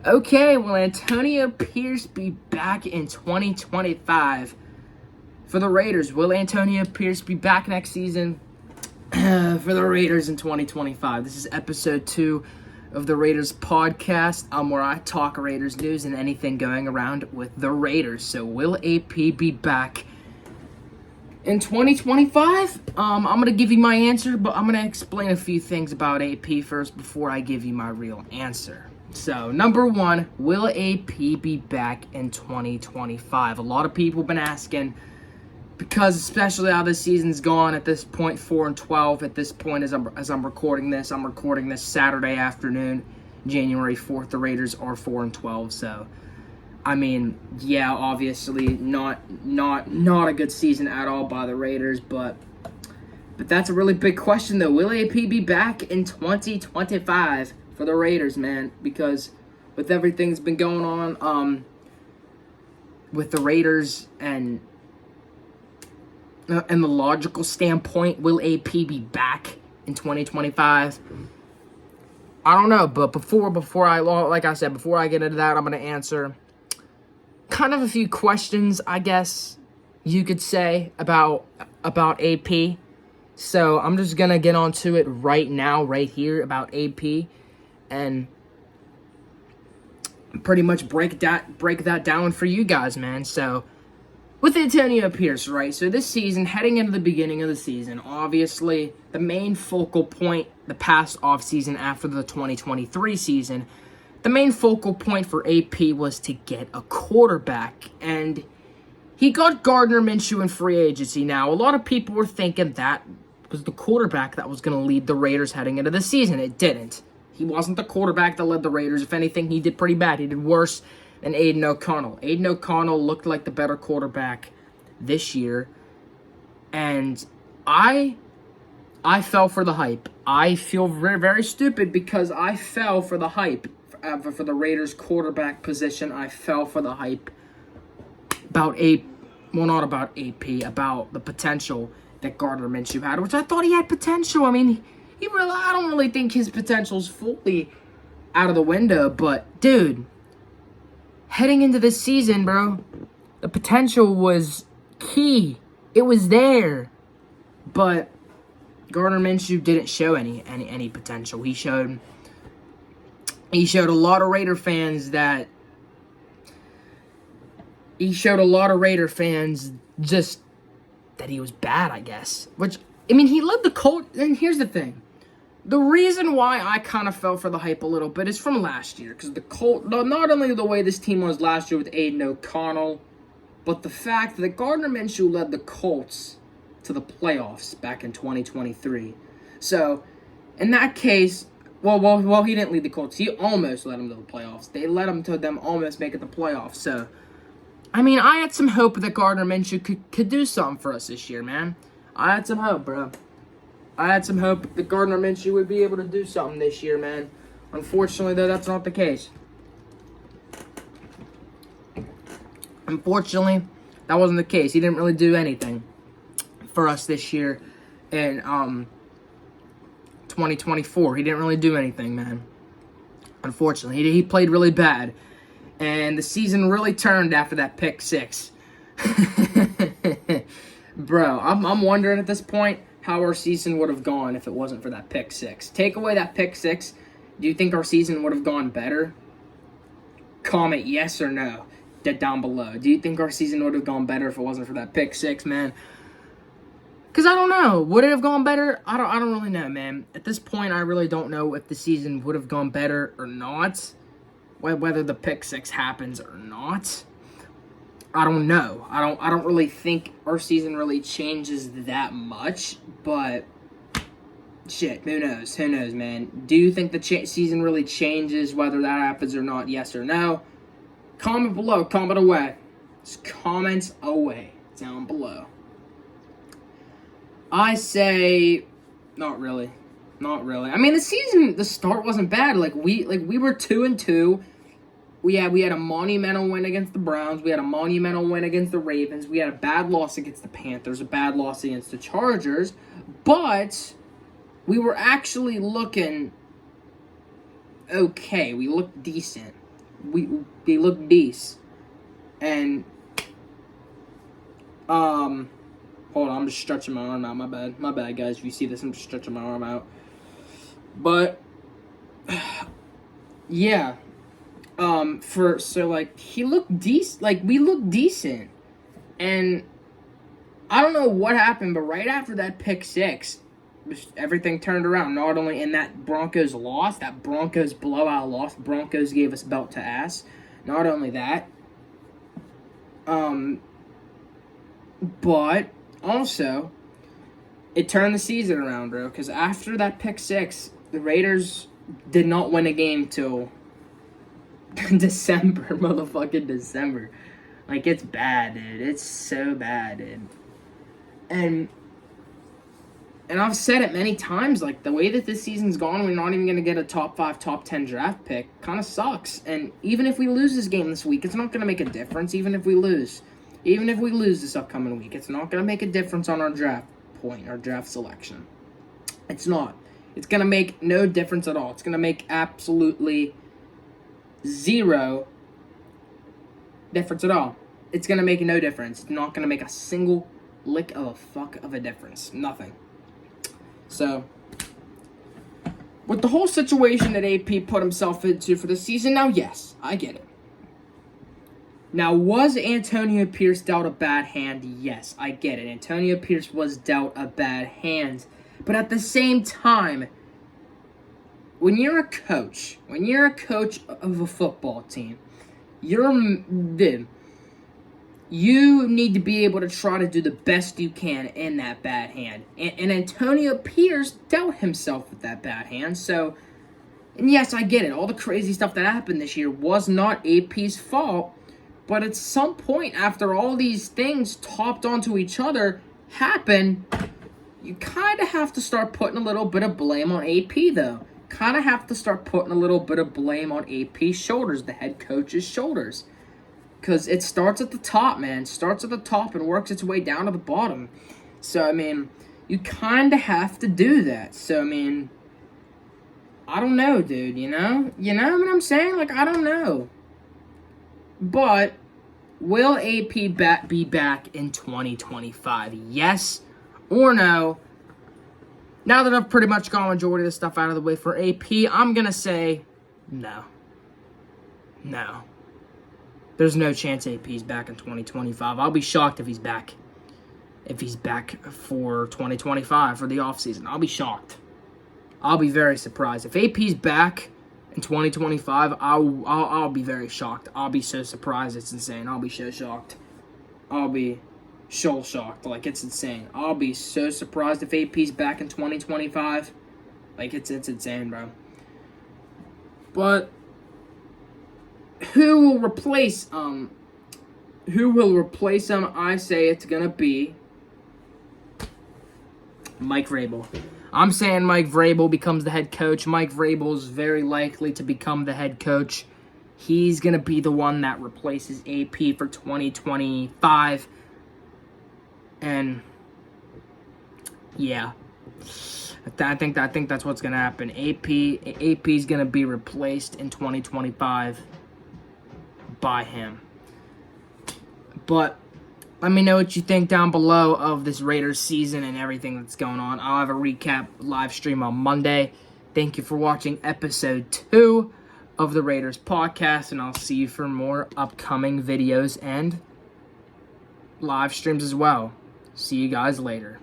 Okay, will Antonia Pierce be back in 2025 for the Raiders? Will Antonia Pierce be back next season for the Raiders in 2025? This is episode 2 of the Raiders podcast, where I talk Raiders news and anything going around with the Raiders. So will AP be back in 2025? I'm going to give you my answer, but I'm going to explain a few things about AP first before I give you my real answer. So, number one, will AP be back in 2025? A lot of people have been asking, because especially how this season's gone at this point, 4-12 at this point as I'm recording this. I'm recording this Saturday afternoon, January 4th. The Raiders are 4-12, so I mean, yeah, obviously not a good season at all by the Raiders, but that's a really big question though. Will AP be back in 2025 for the Raiders, man? Because with everything that's been going on with the Raiders and the logical standpoint, will AP be back in 2025? I don't know, but before I get into that, I'm going to answer kind of a few questions, I guess you could say, about AP. So I'm just going to get onto it right now, right here, about AP, and pretty much break that down for you guys, man. So with Antonia Pierce, right? So this season, heading into the beginning of the season, obviously the main focal point the past offseason after the 2023 season, the main focal point for AP was to get a quarterback, and he got Gardner Minshew in free agency. Now, a lot of people were thinking that was the quarterback that was going to lead the Raiders heading into the season. It didn't. He wasn't the quarterback that led the Raiders. If anything, he did pretty bad. He did worse than Aiden O'Connell. Aiden O'Connell looked like the better quarterback this year, and I fell for the hype. I feel very, very stupid because I fell for the hype for the Raiders quarterback position. I fell for the hype about about the potential that Gardner Minshew had, which I thought he had potential. I mean, I don't really think his potential's fully out of the window, but dude, heading into this season, bro, the potential was key. It was there, but Gardner Minshew didn't show any potential. He showed a lot of Raider fans just that he was bad, I guess. Which, I mean, he led the Colts, and here's the thing. The reason why I kind of fell for the hype a little bit is from last year, because the Colts, not only the way this team was last year with Aiden O'Connell, but the fact that Gardner Minshew led the Colts to the playoffs back in 2023. So, in that case, well, he didn't lead the Colts. He almost led them to the playoffs. They led them to them almost making the playoffs. So, I mean, I had some hope that Gardner Minshew could do something for us this year, man. I had some hope, bro. I had some hope that Gardner Minshew would be able to do something this year, man. Unfortunately, though, that's not the case. Unfortunately, that wasn't the case. He didn't really do anything for us this year in 2024. He didn't really do anything, man. Unfortunately, he played really bad, and the season really turned after that pick 6. Bro, I'm wondering at this point how our season would have gone if it wasn't for that pick 6. Take away that pick 6, do you think our season would have gone better? Comment yes or no down below. Do you think our season would have gone better if it wasn't for that pick 6, man? Because I don't know. Would it have gone better? I don't really know, man. At this point, I really don't know if the season would have gone better or not. Whether the pick 6 happens or not. I don't know. I don't really think our season really changes that much. But shit, who knows? Who knows, man? Do you think the season really changes whether that happens or not? Yes or no? Comment below. Comment away. Just comments away down below. I say, not really. Not really. I mean, the start wasn't bad. We were 2-2. We had a monumental win against the Browns. We had a monumental win against the Ravens. We had a bad loss against the Panthers, a bad loss against the Chargers. But we were actually looking okay. We looked decent. they look decent. And hold on, I'm just stretching my arm out. My bad, guys. If you see this, I'm just stretching my arm out. But yeah, he looked decent. Like, we looked decent, and I don't know what happened, but right after that pick six, everything turned around. Not only in that Broncos loss, that Broncos blowout loss, Broncos gave us belt to ass. Not only that, but also it turned the season around, bro. Because after that pick six, the Raiders did not win a game till December, motherfucking December. Like, it's bad, dude. It's so bad, dude. And I've said it many times, like, the way that this season's gone, we're not even going to get a top 5, top 10 draft pick. Kind of sucks. And even if we lose this game this week, it's not going to make a difference, even if we lose. Even if we lose this upcoming week, it's not going to make a difference on our draft point, our draft selection. It's not. It's going to make no difference at all. It's going to make absolutely zero difference at all. It's going to make no difference. It's not going to make a single lick of a fuck of a difference. Nothing. So, with the whole situation that AP put himself into for the season, now, yes, I get it. Now, was Antonia Pierce dealt a bad hand? Yes, I get it. Antonia Pierce was dealt a bad hand. But at the same time, when you're a coach of a football team, you need to be able to try to do the best you can in that bad hand. And Antonio Pierce dealt himself with that bad hand. So, and yes, I get it. All the crazy stuff that happened this year was not AP's fault. But at some point, after all these things topped onto each other happen, you kind of have to start putting a little bit of blame on AP, though. Kind of have to start putting a little bit of blame on AP's shoulders, the head coach's shoulders. Because it starts at the top, man. It starts at the top and works its way down to the bottom. So, I mean, you kind of have to do that. So, I mean, I don't know, dude, you know? You know what I'm saying? Like, I don't know. But will AP be back in 2025? Yes or no? Now that I've pretty much got majority of the stuff out of the way for AP, I'm going to say no. No. There's no chance AP's back in 2025. I'll be shocked if he's back. If he's back for 2025 for the offseason. I'll be shocked. I'll be very surprised. If AP's back in 2025, I'll be very shocked. I'll be so surprised, it's insane. I'll be so shocked. I'll be so shocked. Like, it's insane. I'll be so surprised if AP's back in 2025. Like, it's insane, bro. But who will replace him? I say it's gonna be Mike Vrabel. I'm saying Mike Vrabel becomes the head coach. Mike Vrabel is very likely to become the head coach. He's going to be the one that replaces AP for 2025. And, yeah. I think that's what's going to happen. AP is going to be replaced in 2025 by him. But let me know what you think down below of this Raiders season and everything that's going on. I'll have a recap live stream on Monday. Thank you for watching episode 2 of the Raiders podcast, and I'll see you for more upcoming videos and live streams as well. See you guys later.